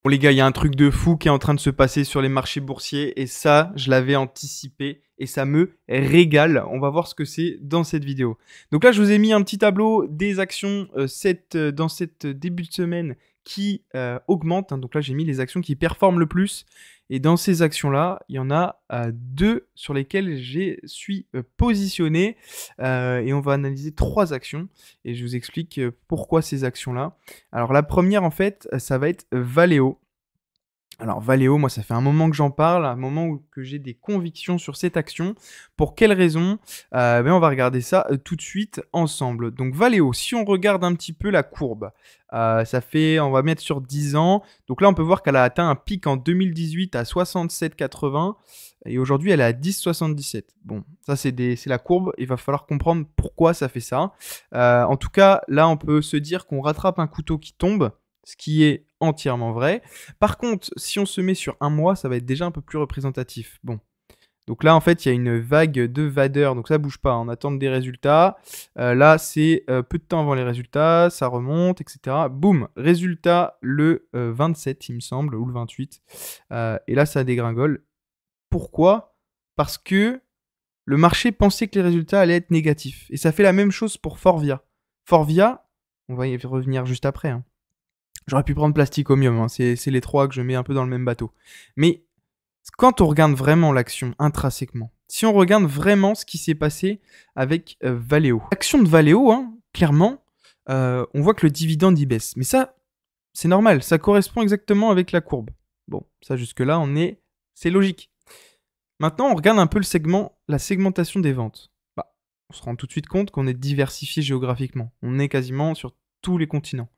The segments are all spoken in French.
Bon les gars, il y a un truc de fou qui est en train de se passer sur les marchés boursiers et ça, je l'avais anticipé et ça me régale. On va voir ce que c'est dans cette vidéo. Donc là, je vous ai mis un petit tableau des actions dans cette début de semaine qui augmentent, hein. Donc là, j'ai mis les actions qui performent le plus. Et dans ces actions-là, il y en a deux sur lesquelles je suis positionné. Et on va analyser trois actions. Et je vous explique pourquoi ces actions-là. Alors la première, en fait, ça va être Valeo. Alors Valeo, moi, ça fait un moment que j'en parle, un moment que j'ai des convictions sur cette action. Pour quelles raisons? On va regarder ça tout de suite ensemble. Donc Valeo, si on regarde un petit peu la courbe, on va mettre sur 10 ans. Donc là, on peut voir qu'elle a atteint un pic en 2018 à 67,80 et aujourd'hui, elle est à 10,77. Bon, ça, c'est la courbe. Il va falloir comprendre pourquoi ça fait ça. En tout cas, là, on peut se dire qu'on rattrape un couteau qui tombe, ce qui est entièrement vrai. Par contre, si on se met sur un mois, ça va être déjà un peu plus représentatif. Bon. Donc là, en fait, il y a une vague de vadeurs, donc ça bouge pas, on attend des résultats. Là, c'est peu de temps avant les résultats, ça remonte, etc. Boum, résultat le 27, il me semble, ou le 28. Et là, ça dégringole. Pourquoi? Parce que le marché pensait que les résultats allaient être négatifs. Et ça fait la même chose pour Forvia. Forvia, on va y revenir juste après, hein. J'aurais pu prendre Plasticomium, hein. C'est les trois que je mets un peu dans le même bateau. Mais quand on regarde vraiment l'action intrinsèquement, si on regarde vraiment ce qui s'est passé avec Valeo, l'action de Valeo, hein, clairement, on voit que le dividende y baisse. Mais ça, c'est normal, ça correspond exactement avec la courbe. Bon, ça jusque-là, c'est logique. Maintenant, on regarde un peu la segmentation des ventes. Bah, on se rend tout de suite compte qu'on est diversifié géographiquement. On est quasiment sur tous les continents.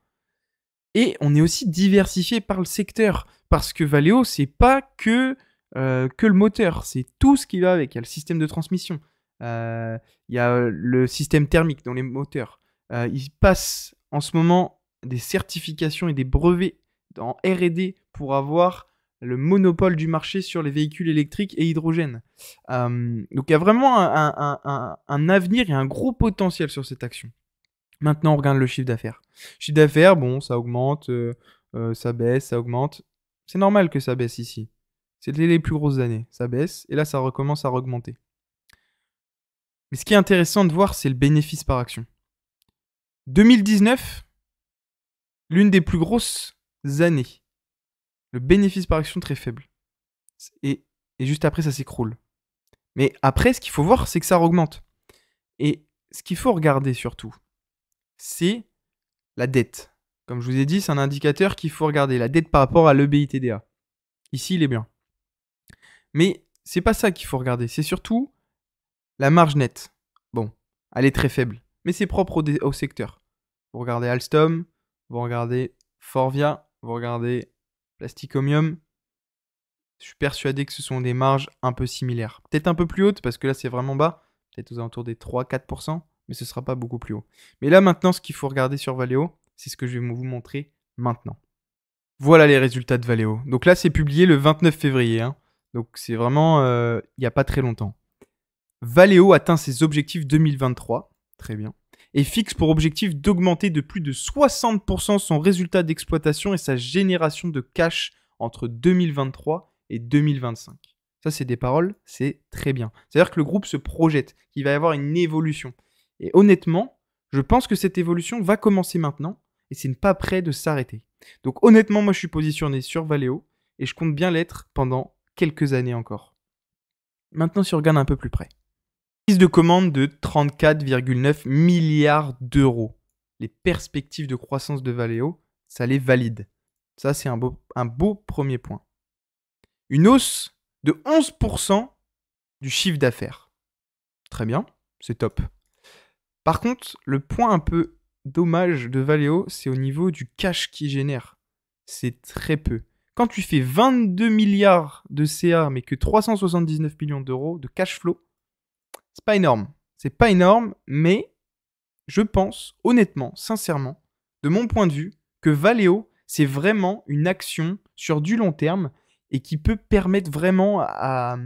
Et on est aussi diversifié par le secteur. Parce que Valeo, c'est pas que le moteur, c'est tout ce qui va avec. Il y a le système de transmission, il y a le système thermique dans les moteurs. Il passe en ce moment des certifications et des brevets en R&D pour avoir le monopole du marché sur les véhicules électriques et hydrogène. Donc il y a vraiment un avenir et un gros potentiel sur cette action. Maintenant, on regarde le chiffre d'affaires. Chiffre d'affaires, bon, ça augmente, ça baisse, ça augmente. C'est normal que ça baisse ici. C'était les plus grosses années. Ça baisse et là, ça recommence à augmenter. Mais ce qui est intéressant de voir, c'est le bénéfice par action. 2019, l'une des plus grosses années. Le bénéfice par action très faible. Et juste après, ça s'écroule. Mais après, ce qu'il faut voir, c'est que ça augmente. Et ce qu'il faut regarder surtout, c'est la dette. Comme je vous ai dit, c'est un indicateur qu'il faut regarder. La dette par rapport à l'EBITDA. Ici, il est bien. Mais c'est pas ça qu'il faut regarder. C'est surtout la marge nette. Bon, elle est très faible. Mais c'est propre au secteur. Vous regardez Alstom, vous regardez Forvia, vous regardez Plasticomium. Je suis persuadé que ce sont des marges un peu similaires. Peut-être un peu plus hautes parce que là, c'est vraiment bas. Peut-être aux alentours des 3-4%. Mais ce ne sera pas beaucoup plus haut. Mais là, maintenant, ce qu'il faut regarder sur Valeo, c'est ce que je vais vous montrer maintenant. Voilà les résultats de Valeo. Donc là, c'est publié le 29 février. Hein. Donc c'est vraiment il n'y a pas très longtemps. Valeo atteint ses objectifs 2023. Très bien. Et fixe pour objectif d'augmenter de plus de 60% son résultat d'exploitation et sa génération de cash entre 2023 et 2025. Ça, c'est des paroles, c'est très bien. C'est-à-dire que le groupe se projette, qu'il va y avoir une évolution. Et honnêtement, je pense que cette évolution va commencer maintenant et c'est pas prêt de s'arrêter. Donc honnêtement, moi je suis positionné sur Valeo et je compte bien l'être pendant quelques années encore. Maintenant, si on regarde un peu plus près. Prise de commande de 34,9 milliards d'euros. Les perspectives de croissance de Valeo, ça les valide. Ça, c'est un beau premier point. Une hausse de 11% du chiffre d'affaires. Très bien, c'est top. Par contre, le point un peu dommage de Valeo, c'est au niveau du cash qu'il génère. C'est très peu. Quand tu fais 22 milliards de CA, mais que 379 millions d'euros de cash flow, c'est pas énorme. C'est pas énorme, mais je pense, honnêtement, sincèrement, de mon point de vue, que Valeo, c'est vraiment une action sur du long terme et qui peut permettre vraiment à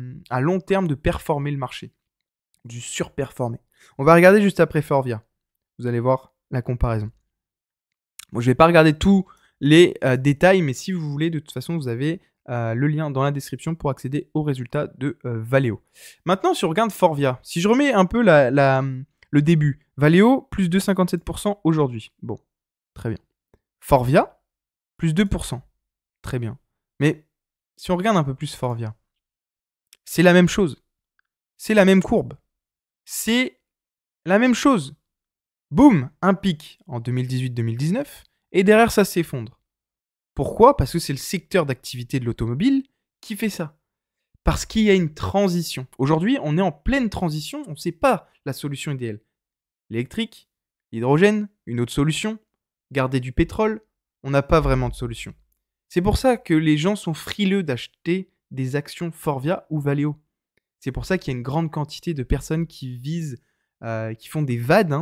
long terme de performer le marché. Du surperformer. On va regarder juste après Forvia. Vous allez voir la comparaison. Bon, je ne vais pas regarder tous les détails, mais si vous voulez, de toute façon, vous avez le lien dans la description pour accéder aux résultats de Valeo. Maintenant, si on regarde Forvia, si je remets un peu le début, Valeo, plus de 57% aujourd'hui. Bon, très bien. Forvia, plus 2%. Très bien. Mais si on regarde un peu plus Forvia, c'est la même chose. C'est la même courbe. C'est la même chose. Boum, un pic en 2018-2019, et derrière ça s'effondre. Pourquoi? Parce que c'est le secteur d'activité de l'automobile qui fait ça. Parce qu'il y a une transition. Aujourd'hui, on est en pleine transition, on ne sait pas la solution idéale. L'électrique, l'hydrogène, une autre solution, garder du pétrole, on n'a pas vraiment de solution. C'est pour ça que les gens sont frileux d'acheter des actions Forvia ou Valeo. C'est pour ça qu'il y a une grande quantité de personnes qui visent, qui font des VAD,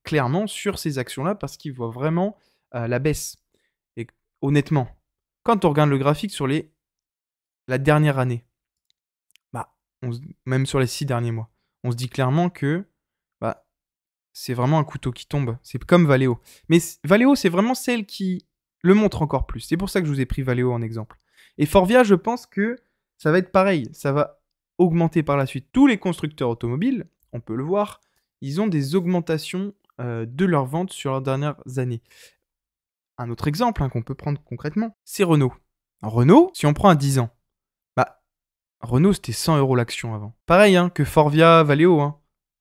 clairement, sur ces actions-là, parce qu'ils voient vraiment la baisse. Et honnêtement, quand on regarde le graphique sur la dernière année, même sur les 6 derniers mois, on se dit clairement que c'est vraiment un couteau qui tombe. C'est comme Valeo. Mais Valeo, c'est vraiment celle qui le montre encore plus. C'est pour ça que je vous ai pris Valeo en exemple. Et Forvia, je pense que ça va être pareil. Ça va augmenter par la suite. Tous les constructeurs automobiles, on peut le voir, ils ont des augmentations de leurs ventes sur leurs dernières années. Un autre exemple qu'on peut prendre concrètement, c'est Renault. Renault, si on prend à 10 ans, Renault c'était 100 € l'action avant. Pareil que Forvia, Valeo,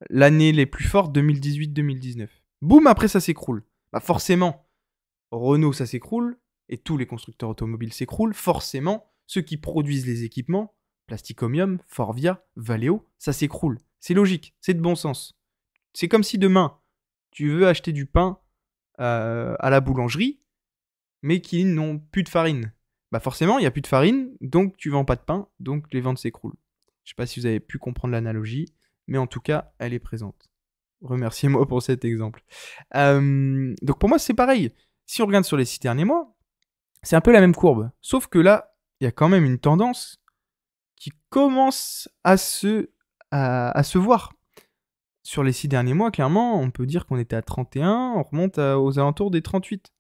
l'année les plus fortes 2018-2019. Boum, après ça s'écroule. Forcément, Renault ça s'écroule, et tous les constructeurs automobiles s'écroulent. Forcément, ceux qui produisent les équipements, Plasticomium, Forvia, Valeo, ça s'écroule. C'est logique, c'est de bon sens. C'est comme si demain, tu veux acheter du pain à la boulangerie, mais qui n'ont plus de farine. Forcément, il n'y a plus de farine, donc tu vends pas de pain, donc les ventes s'écroulent. Je sais pas si vous avez pu comprendre l'analogie, mais en tout cas, elle est présente. Remerciez-moi pour cet exemple. Donc pour moi, c'est pareil. Si on regarde sur les 6 derniers mois, c'est un peu la même courbe. Sauf que là, il y a quand même une tendance qui commence à se voir. Sur les 6 derniers mois, clairement, on peut dire qu'on était à 31, on remonte aux alentours des 38.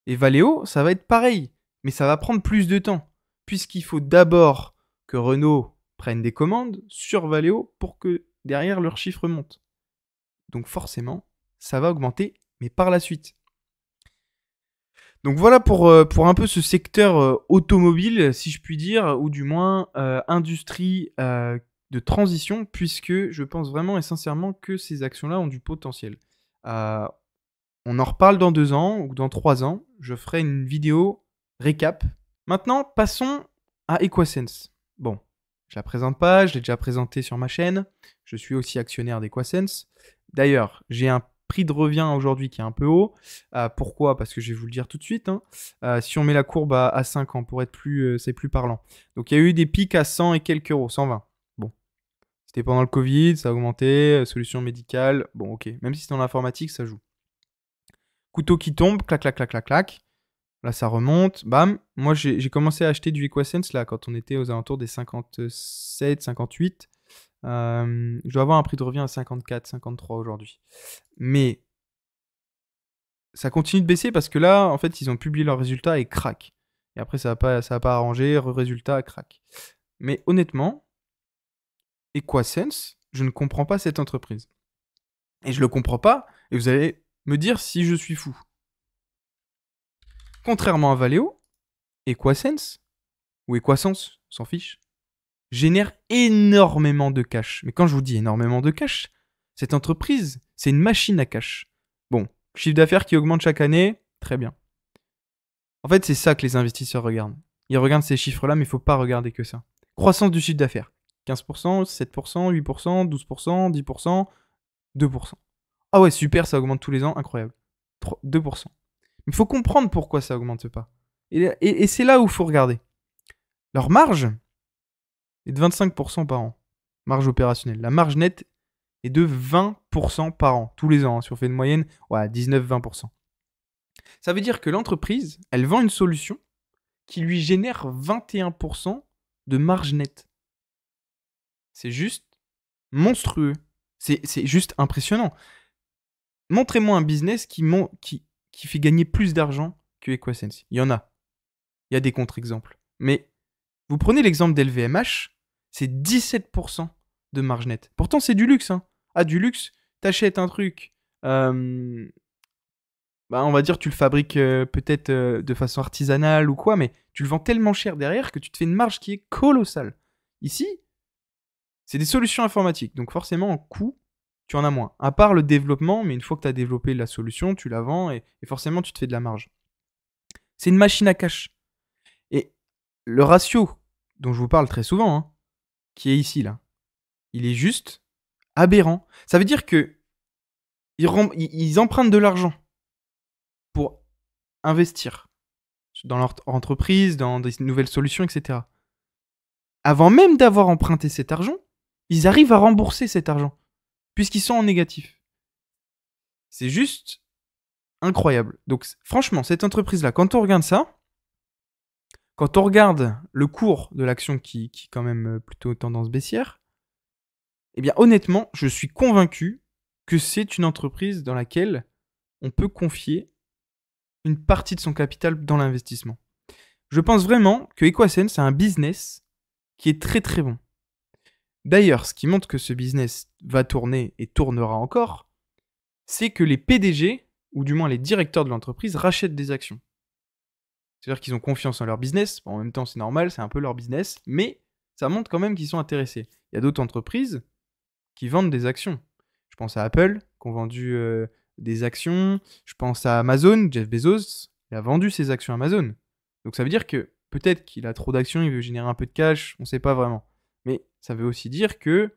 Et Valeo, ça va être pareil, mais ça va prendre plus de temps, puisqu'il faut d'abord que Renault prenne des commandes sur Valeo pour que derrière leurs chiffres montent. Donc forcément, ça va augmenter, mais par la suite. Donc voilà pour un peu ce secteur automobile, si je puis dire, ou du moins industrie de transition, puisque je pense vraiment et sincèrement que ces actions-là ont du potentiel. On en reparle dans 2 ans ou dans 3 ans. Je ferai une vidéo récap. Maintenant, passons à Equasense. Bon, je la présente pas, je l'ai déjà présentée sur ma chaîne. Je suis aussi actionnaire d'Equasense. D'ailleurs, j'ai un prix de revient aujourd'hui qui est un peu haut. Pourquoi? Parce que je vais vous le dire tout de suite. Si on met la courbe à 5 ans pour être plus, c'est plus parlant. Donc il y a eu des pics à 100 et quelques euros, 120. Bon, c'était pendant le Covid, ça a augmenté, solution médicale. Bon, ok, même si c'est dans l'informatique, ça joue. Couteau qui tombe, clac, clac, clac, clac, clac. Là, ça remonte, bam. Moi, j'ai commencé à acheter du Equasense là quand on était aux alentours des 57, 58. Je dois avoir un prix de revient à 54, 53 aujourd'hui. Mais ça continue de baisser parce que là, en fait, ils ont publié leurs résultats et craquent. Et après, ça va pas arranger, résultat, craque. Mais honnêtement, Equasense, je ne comprends pas cette entreprise. Et je le comprends pas, et vous allez me dire si je suis fou. Contrairement à Valeo, Equasense, ou Equasense, s'en fiche, génère énormément de cash. Mais quand je vous dis énormément de cash, cette entreprise, c'est une machine à cash. Bon, chiffre d'affaires qui augmente chaque année, très bien. En fait, c'est ça que les investisseurs regardent. Ils regardent ces chiffres-là, mais il ne faut pas regarder que ça. Croissance du chiffre d'affaires. 15%, 7%, 8%, 12%, 10%, 2%. Ah ouais, super, ça augmente tous les ans, incroyable. 2%. Mais il faut comprendre pourquoi ça augmente pas. Et c'est là où il faut regarder. Leur marge est de 25% par an. Marge opérationnelle. La marge nette est de 20% par an, tous les ans. Si on fait une moyenne, 19-20%. Ça veut dire que l'entreprise, elle vend une solution qui lui génère 21% de marge nette. C'est juste monstrueux. C'est juste impressionnant. Montrez-moi un business qui fait gagner plus d'argent que Equasense. Il y en a. Il y a des contre-exemples. Mais vous prenez l'exemple d'LVMH, c'est 17% de marge nette. Pourtant, c'est du luxe. Hein. Ah, du luxe, t'achètes un truc. On va dire tu le fabriques peut-être de façon artisanale ou quoi, mais tu le vends tellement cher derrière que tu te fais une marge qui est colossale. Ici, c'est des solutions informatiques. Donc forcément, en coût, tu en as moins. À part le développement, mais une fois que tu as développé la solution, tu la vends et forcément, tu te fais de la marge. C'est une machine à cash. Et le ratio dont je vous parle très souvent, hein, qui est ici, là, il est juste aberrant. Ça veut dire que ils empruntent de l'argent pour investir dans leur entreprise, dans des nouvelles solutions, etc. Avant même d'avoir emprunté cet argent, ils arrivent à rembourser cet argent, puisqu'ils sont en négatif. C'est juste incroyable. Donc franchement, cette entreprise-là, quand on regarde ça, quand on regarde le cours de l'action qui est quand même plutôt tendance baissière, eh bien honnêtement, je suis convaincu que c'est une entreprise dans laquelle on peut confier une partie de son capital dans l'investissement. Je pense vraiment que Equasense, c'est un business qui est très très bon. D'ailleurs, ce qui montre que ce business va tourner et tournera encore, c'est que les PDG, ou du moins les directeurs de l'entreprise, rachètent des actions. C'est-à-dire qu'ils ont confiance en leur business. En même temps, c'est normal, c'est un peu leur business, mais ça montre quand même qu'ils sont intéressés. Il y a d'autres entreprises qui vendent des actions. Je pense à Apple, qui ont vendu des actions. Je pense à Amazon, Jeff Bezos, il a vendu ses actions Amazon. Donc ça veut dire que peut-être qu'il a trop d'actions, il veut générer un peu de cash, on ne sait pas vraiment. Mais ça veut aussi dire que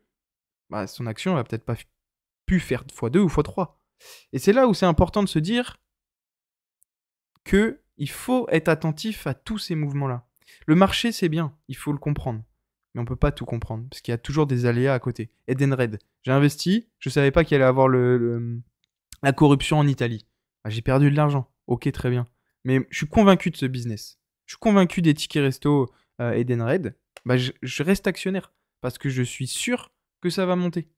son action va peut-être pas pu faire x2 ou x3. Et c'est là où c'est important de se dire qu'il faut être attentif à tous ces mouvements-là. Le marché, c'est bien, il faut le comprendre. Mais on ne peut pas tout comprendre, parce qu'il y a toujours des aléas à côté. Edenred, j'ai investi, je ne savais pas qu'il allait avoir la corruption en Italie. J'ai perdu de l'argent, ok, très bien. Mais je suis convaincu de ce business. Je suis convaincu des tickets resto Edenred. Je reste actionnaire, parce que je suis sûr que ça va monter.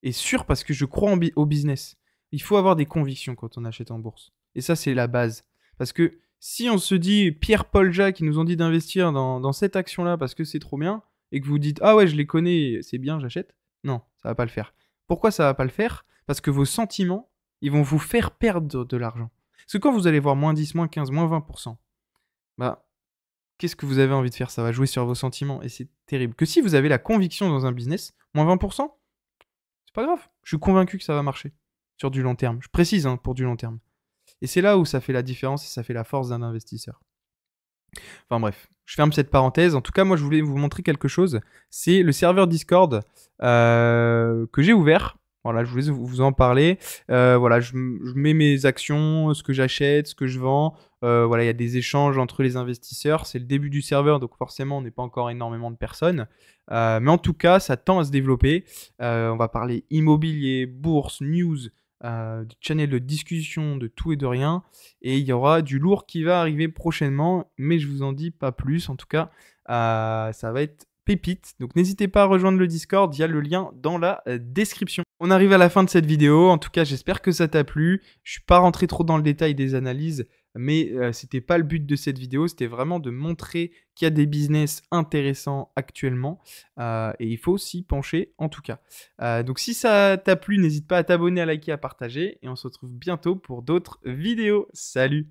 Et sûr parce que je crois au business. Il faut avoir des convictions quand on achète en bourse. Et ça, c'est la base. Parce que si on se dit, Pierre, Paul, Jacques, ils nous ont dit d'investir dans cette action-là parce que c'est trop bien, et que vous dites, ah ouais, je les connais, c'est bien, j'achète. Non, ça va pas le faire. Pourquoi ça va pas le faire? Parce que vos sentiments, ils vont vous faire perdre de l'argent. Parce que quand vous allez voir moins 10, moins 15, moins 20%, qu'est-ce que vous avez envie de faire? Ça va jouer sur vos sentiments. Et c'est terrible. Que si vous avez la conviction dans un business, moins 20%, c'est pas grave. Je suis convaincu que ça va marcher. Sur du long terme. Je précise, hein, pour du long terme. Et c'est là où ça fait la différence et ça fait la force d'un investisseur. Enfin bref, je ferme cette parenthèse. En tout cas, moi, je voulais vous montrer quelque chose. C'est le serveur Discord que j'ai ouvert. Voilà, je voulais vous en parler. Voilà, je mets mes actions, ce que j'achète, ce que je vends. Voilà, il y a des échanges entre les investisseurs. C'est le début du serveur, donc forcément, on n'est pas encore énormément de personnes. Mais en tout cas, ça tend à se développer. On va parler immobilier, bourse, news, du channel de discussion, de tout et de rien. Et il y aura du lourd qui va arriver prochainement, mais je vous en dis pas plus. En tout cas, ça va être pépite. Donc n'hésitez pas à rejoindre le Discord, il y a le lien dans la description. On arrive à la fin de cette vidéo. En tout cas, j'espère que ça t'a plu. Je suis pas rentré trop dans le détail des analyses, mais c'était pas le but de cette vidéo. C'était vraiment de montrer qu'il y a des business intéressants actuellement et il faut s'y pencher en tout cas. Donc si ça t'a plu, n'hésite pas à t'abonner, à liker, à partager et on se retrouve bientôt pour d'autres vidéos. Salut!